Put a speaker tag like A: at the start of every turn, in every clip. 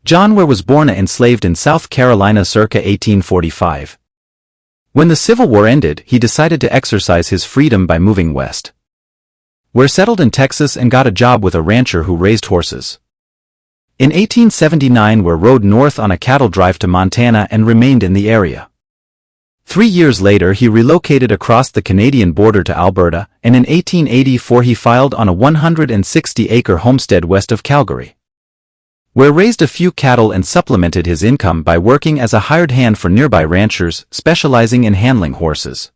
A: John Ware was born and enslaved in South Carolina circa 1845. When the Civil War ended, he decided to exercise his freedom by moving west. Ware settled in Texas and got a job with a rancher who raised horses. In 1879, Ware rode north on a cattle drive to Montana and remained in the area. 3 years later, he relocated across the Canadian border to Alberta, and in 1884 he filed on a 160-acre homestead west of Calgary. Ware raised a few cattle and supplemented his income by working as a hired hand for nearby ranchers, specializing in handling horses.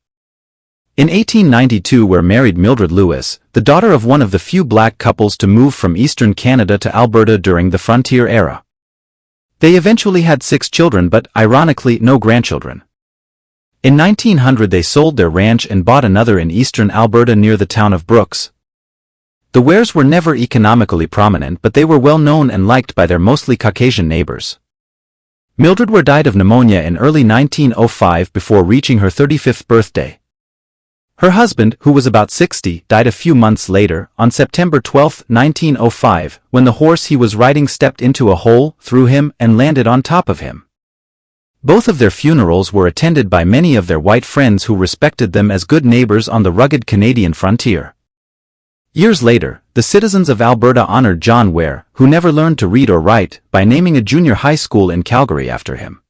A: In 1892, Ware married Mildred Lewis, the daughter of one of the few black couples to move from eastern Canada to Alberta during the frontier era. They eventually had 6 children but, ironically, no grandchildren. In 1900 they sold their ranch and bought another in eastern Alberta near the town of Brooks. The Wares were never economically prominent, but they were well known and liked by their mostly Caucasian neighbors. Mildred Ware died of pneumonia in early 1905 before reaching her 35th birthday. Her husband, who was about 60, died a few months later, on September 12, 1905, when the horse he was riding stepped into a hole, threw him, and landed on top of him. Both of their funerals were attended by many of their white friends who respected them as good neighbors on the rugged Canadian frontier. Years later, the citizens of Alberta honored John Ware, who never learned to read or write, by naming a junior high school in Calgary after him.